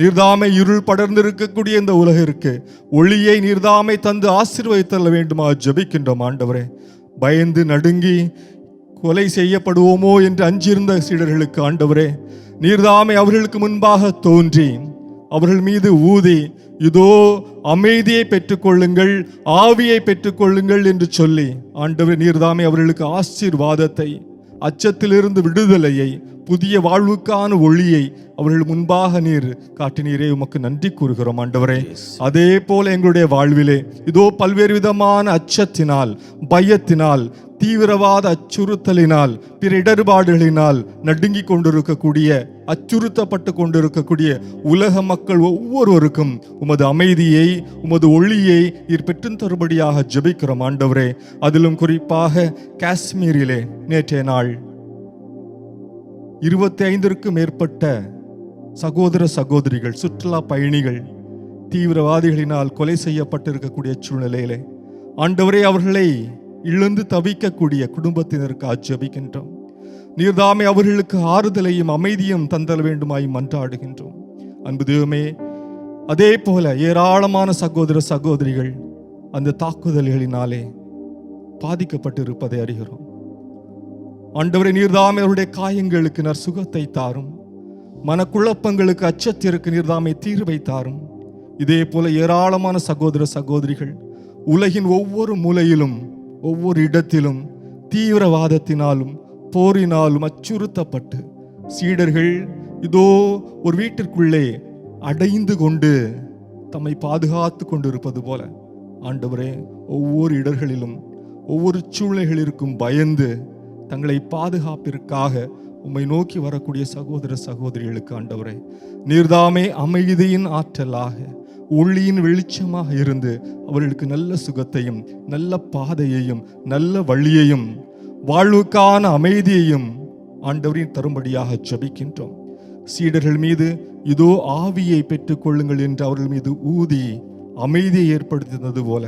Speaker 6: நீர்தாமை இருள் படர்ந்திருக்கக்கூடிய இந்த உலகிற்கு ஒளியை நீர்தாமை தந்து ஆசீர்வதித்தள்ள வேண்டுமா ஜெபிக்கின்றோம். ஆண்டவரே, பயந்து நடுங்கி கொலை செய்யப்படுவோமோ என்று அஞ்சிருந்த சீடர்களுக்கு ஆண்டவரே, நீர்தாமை அவர்களுக்கு முன்பாக தோன்றி அவர்கள் மீது ஊதி, இதோ அமைதியை பெற்றுக்கொள்ளுங்கள், ஆவியை பெற்றுக்கொள்ளுங்கள் என்று சொல்லி ஆண்டவரே நீர்தாமே அவர்களுக்கு ஆசீர்வாதத்தை, அச்சத்திலிருந்து விடுதலையை, புதிய வாழ்வுக்கான ஒளியை அவர்கள் முன்பாக நீர் காட்டினீரே, உமக்கு நன்றி கூறுகிறோம். ஆண்டவரே, அதே போல எங்களுடைய வாழ்விலே இதோ பல்வேறு விதமான அச்சத்தினால், பயத்தினால், தீவிரவாத அச்சுறுத்தலினால், பிற இடர்பாடுகளினால் நடுங்கிக் கொண்டிருக்கக்கூடிய, அச்சுறுத்தப்பட்டு கொண்டிருக்கக்கூடிய உலக மக்கள் ஒவ்வொருவருக்கும் உமது அமைதியை, உமது ஒளியை நீர் பெற்று தருபடியாக ஜெபிக்கிறோம். ஆண்டவரே, அதிலும் குறிப்பாக காஷ்மீரிலே நேற்றைய நாள் 25க்கும் மேற்பட்ட சகோதர சகோதரிகள், சுற்றுலா பயணிகள் தீவிரவாதிகளினால் கொலை செய்யப்பட்டிருக்கக்கூடிய சூழ்நிலையிலே ஆண்டவரே, அவர்களை இழந்து தவிக்கக்கூடிய குடும்பத்தினருக்கு ஜெபிக்கின்றோம். நீர்தாமே அவர்களுக்கு ஆறுதலையும் அமைதியும் தந்தர வேண்டுமாய் மன்றாடுகின்றோம். அன்பு தெய்வமே, அதே போல ஏராளமான சகோதர சகோதரிகள் அந்த தாக்குதல்களினாலே பாதிக்கப்பட்டு இருப்பதை அறிகிறோம். ஆண்டவரே, நீர்தாமே அவருடைய காயங்களுக்கு நற்சுகத்தை தாரும், மனக்குழப்பங்களுக்கு, அச்சத்திற்கு நீர்தாமே தீர்வை தாரும். இதே போல ஏராளமான சகோதர சகோதரிகள் உலகின் ஒவ்வொரு மூலையிலும், ஒவ்வொரு இடத்திலும் தீவிரவாதத்தினாலும் போரினாலும் அச்சுறுத்தப்பட்டு சீடர்கள் இதோ ஒரு வீட்டிற்குள்ளே அடைந்து கொண்டு தம்மை பாதுகாத்து கொண்டிருப்பது போல ஆண்டவரே, ஒவ்வொரு இடர்களிலும், ஒவ்வொரு சூழ்நிலைகளிற்கும் பயந்து தங்களை பாதுகாப்பிற்காக உம்மை நோக்கி வரக்கூடிய சகோதர சகோதரிகளுக்கு ஆண்டவரே, நீர்தாமே அமைதியின் ஆற்றலாக, ஒளியின் வெளிச்சமாக இருந்து அவர்களுக்கு நல்ல சுகத்தையும், நல்ல பாதையையும், நல்ல வழியையும், வாழ்வுக்கான அமைதியையும் ஆண்டவரின் தரும்படியாக ஜெபிக்கின்றோம். சீடர்கள் மீது இதோ ஆவியை பெற்றுக் கொள்ளுங்கள் என்று அவர்கள் மீது ஊதி அமைதியை ஏற்படுத்தினது போல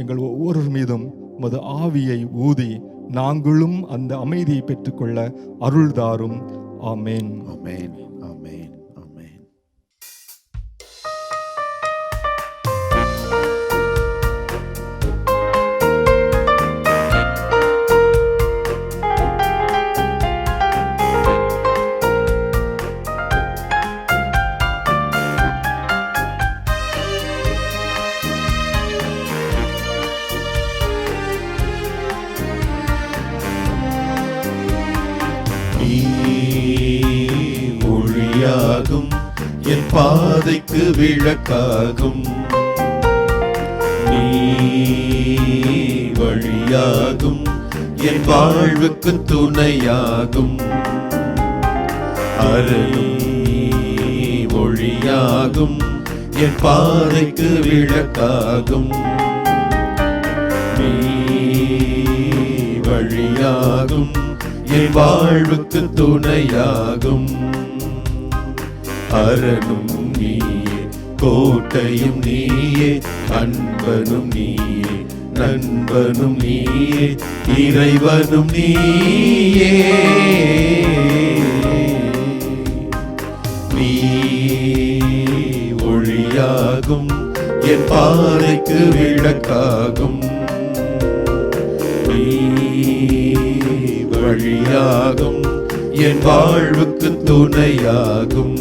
Speaker 6: எங்கள் ஒவ்வொரு மீதும் உமது ஆவியை ஊதி நாங்களும் அந்த அமைதியை பெற்றுக்கொள்ள அருள்தாரும். ஆமேன்.
Speaker 3: ஆமென். ஆமென். ஆமென்.
Speaker 1: பாதைக்கு விளக்காகும். நீ வழியாகும், என் வாழ்வுக்கு துணையாகும். அருள் ஒளியாகும், என் பாதைக்கு விளக்காகும். நீ வழியாகும், என் வாழ்வுக்கு துணையாகும். அரணும் நீயே, கோட்டையும் நீயே, அன்பனும் நீயே, நண்பனும் நீயே, இறைவனும் நீயே. நீ ஒளியாகும், என் பாதைக்கு விளக்காகும். நீ வழியாகும், என் வாழ்வுக்கு துணையாகும்.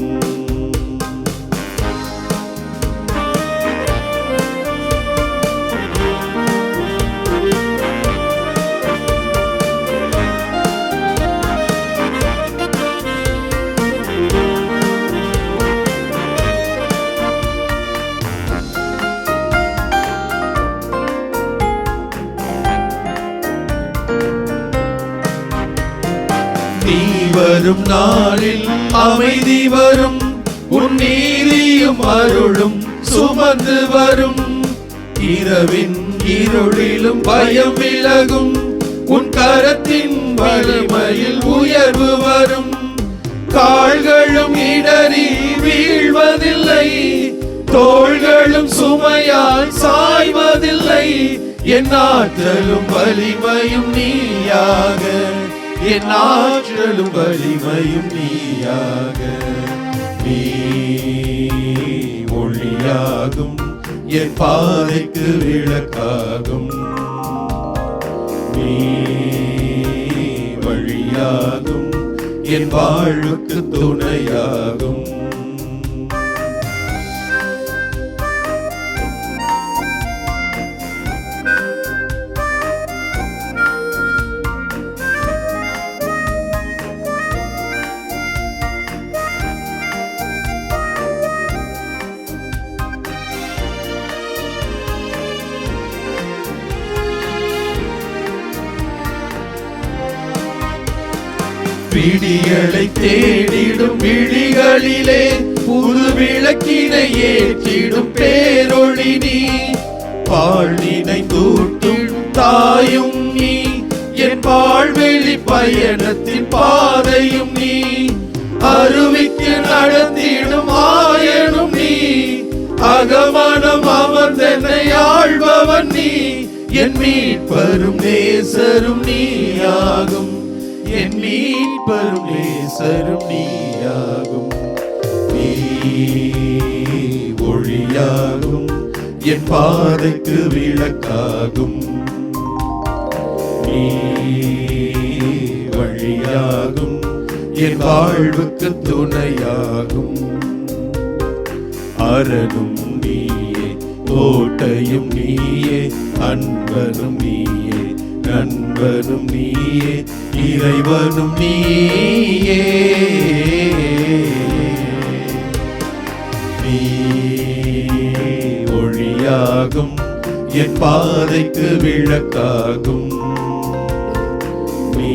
Speaker 1: நீ வரும் நாளில் அமைதி வரும், உன் நீதியும் அருளும் சுமந்து வரும். இரவின் இருளிலும் பயம் விலகும், உன் கரத்தின் வலிமையில் உயர்வு வரும். கால்களும் இடறி வீழ்வதில்லை, தோள்களும் சுமையால் சாய்வதில்லை. என் ஆற்றலும் வலிமையும் நீயாக, என் ஆற்றலும் வலிமையும் நீயாக. நீ ஒளியாகும், என் பாதைக்கு விளக்காகும். நீ வழியாகும், என் வாழ்வுக்கு துணையாகும். விடியலை தேடிடும் விழிகளிலே புது விளக்கினை ஏற்றிடும் பேரொளி நீ. பாழ்நினை தூட்டும் தாயும் நீ, என் பாழ்வெளி பயணத்தின் பாதையும் நீ. அருவிக்கு நடந்திடும் ஆயனும் நீ, அகமனம் அமர்ந்தென்னை ஆழ்பவன் நீ. என் மீட்பரும் நேசரும் நீயாகும், என் மீட்பரும் நேசரும் நீயாகும். நீ ஒளியாகும், என் பாதைக்கு விளக்காகும். நீ வழியாகும், என் வாழ்வுக்கு துணையாகும். அரணும் நீயே, கோட்டையும் நீயே, அன்பனும் நீயே, நண்பனும் நீயே, இறைவனும் நீயே. நீ ஒளியாகும், என் பாதைக்கு விளக்காகும். நீ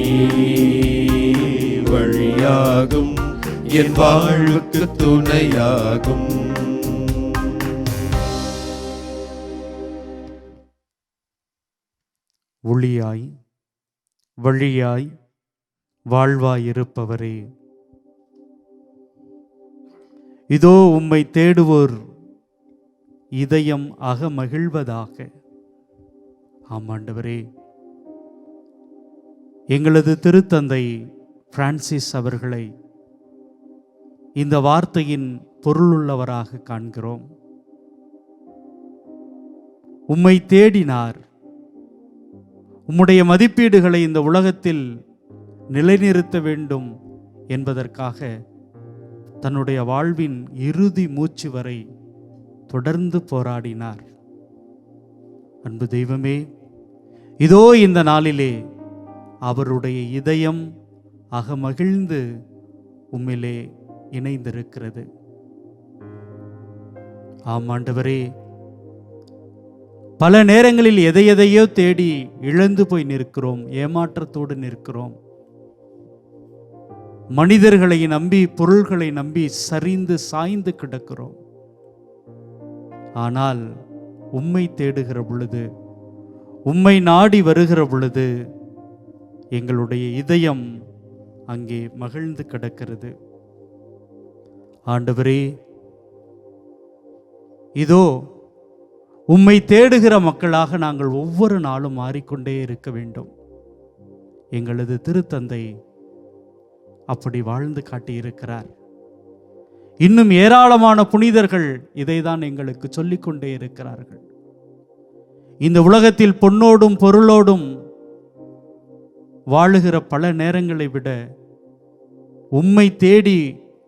Speaker 1: வழியாகும், என் வாழ்வுக்கு துணையாகும்.
Speaker 2: ஒளியாய் வழியாய் வாழ்வாயிருப்பவரே, இதோ உம்மை தேடுவோர் இதயம் அகமகிழ்வதாக. ஆமாண்டவரே, எங்களது திருத்தந்தை பிரான்சிஸ் அவர்களை இந்த வார்த்தையின் பொருளுள்ளவராக காண்கிறோம். உம்மை தேடினார், உம்முடைய மதிப்பீடுகளை இந்த உலகத்தில் நிலைநிறுத்த வேண்டும் என்பதற்காக தன்னுடைய வாழ்வின் இறுதி மூச்சு வரை தொடர்ந்து போராடினார். அன்பு தெய்வமே, இதோ இந்த நாளிலே அவருடைய இதயம் அகமகிழ்ந்து உம்மிலே இணைந்திருக்கிறது. ஆம் ஆண்டவரே, பல நேரங்களில் எதையோ தேடி இழந்து போய் நிற்கிறோம், ஏமாற்றத்தோடு நிற்கிறோம். மனிதர்களை நம்பி, பொருள்களை நம்பி சரிந்து சாய்ந்து கிடக்கிறோம். ஆனால் உம்மை தேடுகிற பொழுது, உம்மை நாடி வருகிற பொழுது எங்களுடைய இதயம் அங்கே மகிழ்ந்து கிடக்கிறது. ஆண்டவரே, இதோ உம்மை தேடுகிற மக்களாக நாங்கள் ஒவ்வொரு நாளும் மாறிக்கொண்டே இருக்க வேண்டும். எங்களது திருத்தந்தை அப்படி வாழ்ந்து காட்டியிருக்கிறார். இன்னும் ஏராளமான புனிதர்கள் இதைதான் எங்களுக்கு சொல்லிக்கொண்டே இருக்கிறார்கள். இந்த உலகத்தில் பொன்னோடும் பொருளோடும் வாழுகிற பல நேரங்களை விட உம்மை தேடி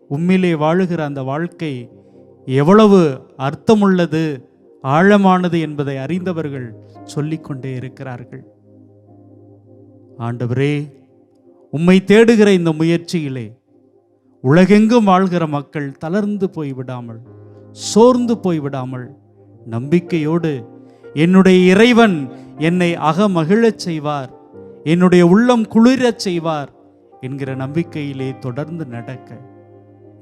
Speaker 2: உம்மிலே வாழுகிற அந்த வாழ்க்கை எவ்வளவு அர்த்தமுள்ளது, ஆழமானது என்பதை அறிந்தவர்கள் சொல்லிக்கொண்டே இருக்கிறார்கள். ஆண்டவரே, உம்மை தேடுகிற இந்த முயற்சியிலே உலகெங்கும் வாழ்கிற மக்கள் தளர்ந்து போய்விடாமல், சோர்ந்து போய்விடாமல், நம்பிக்கையோடு என்னுடைய இறைவன் என்னை அகமகிழச் செய்வார், என்னுடைய உள்ளம் குளிரச் செய்வார் என்கிற நம்பிக்கையிலே தொடர்ந்து நடக்க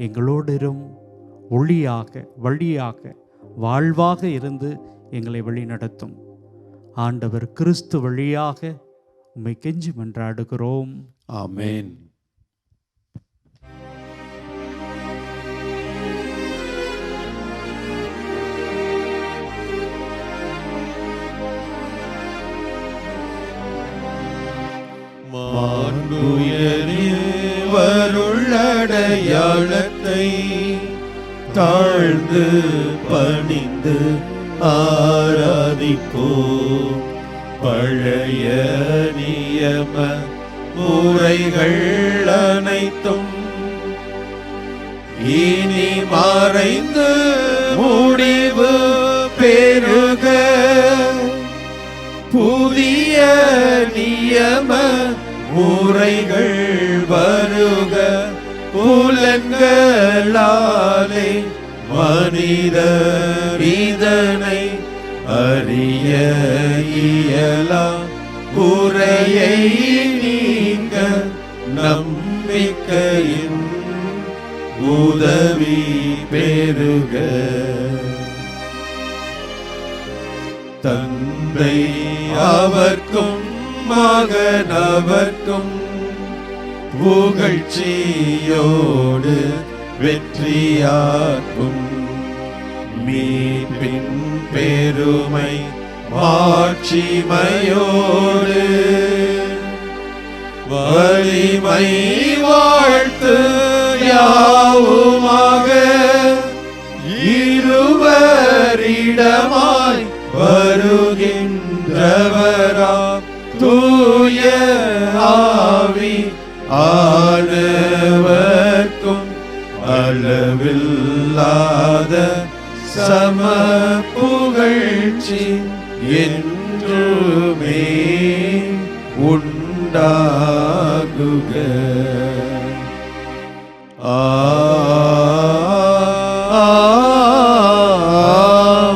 Speaker 2: எங்களோடும் ஒளியாக, வழியாக, வாழ்வாக இருந்து எங்களை வழிநடத்தும். ஆண்டவர் கிறிஸ்து வழியாக உம்மை கெஞ்சி மன்றாடுகிறோம்.
Speaker 3: ஆமென்.
Speaker 1: வருள்ளடையாளத்தை தாழ்ந்து பணிந்து ஆராதிப்போம். பழைய நியம முறைகள் அனைத்தும் இனி மறைந்து முடிவு பெறுக. புதிய நியம முறைகள் வருக. புலன்களாலே மனிதர் இதனை அறிய இயலா. குறையை நீங்க நம்பிக்கையின் உதவி பெறுக. தந்தை அவர்க்கும் மகன் அவர்க்கும் புகழ்ச்சியோடு வெற்றியாக்கும். மீட்பின் பெருமை மாட்சிமையோடு வலிமை வாழ்த்து யாவுமாக. இருவரிடமாய் வருகின்றவரா தூய ஆவி ஆனவர்க்கும் அளவில்லாத சம புகழ்ச்சி என்றுமே உண்டாகுக.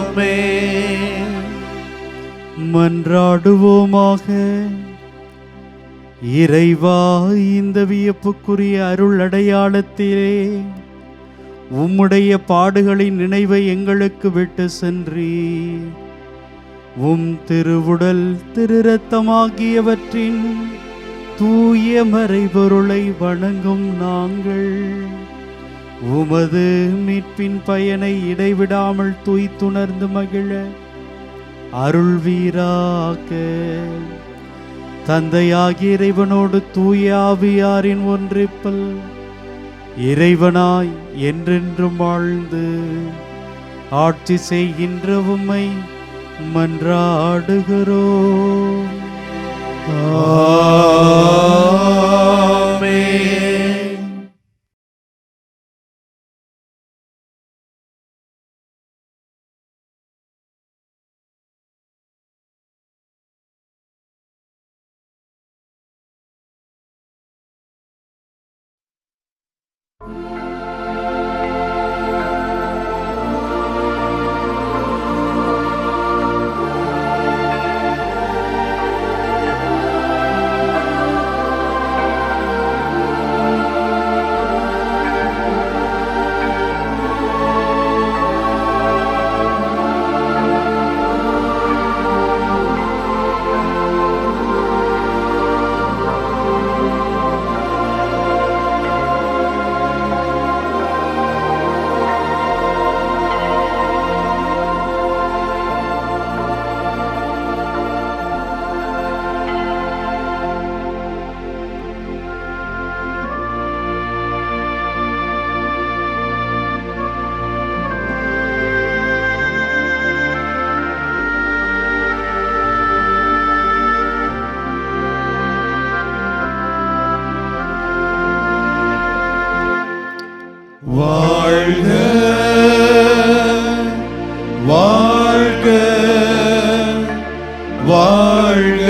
Speaker 1: ஆமென்.
Speaker 2: மன்றாடுவோமாக. இறைவா, இந்த வியப்புக்குரிய அருள் அடையாளத்திலே உம்முடைய பாடுகளின் நினைவை எங்களுக்கு விட்டு சென்றீர். உம் திருவுடல் திரு இரத்தமாகியவற்றின் தூய மறைபொருளை வணங்கும் நாங்கள் உமது மீட்பின் பயனை இடைவிடாமல் தூய்த்துணர்ந்து மகிழ அருள்வீராக. தந்தையாகிய இறைவனோடு தூய ஆவியாரின் ஒன்றிப்பில் இறைவனாய் என்றென்றும் வாழ்ந்து ஆட்சி செய்கின்ற உம்மை மன்றாடுகிறோம்.
Speaker 1: ஆமென். வாழ்க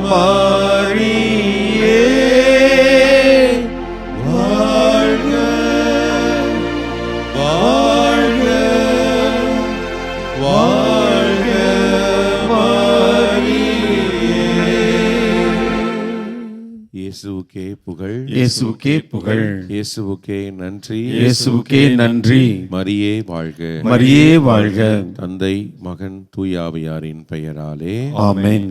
Speaker 1: மாரியே, வாழ்க வாழ்க வாழ்க மாரியே.
Speaker 4: இயேசுவுக்கே புகழ்,
Speaker 3: இயேசுவுக்கே புகழ்,
Speaker 4: இயேசுவுக்கே நன்றி,
Speaker 3: இயேசுவுக்கே நன்றி.
Speaker 4: மரியே வாழ்க.
Speaker 3: மரியே வாழ்க.
Speaker 4: தந்தை, மகன், தூயாவியாரின் பெயராலே
Speaker 3: ஆமென்.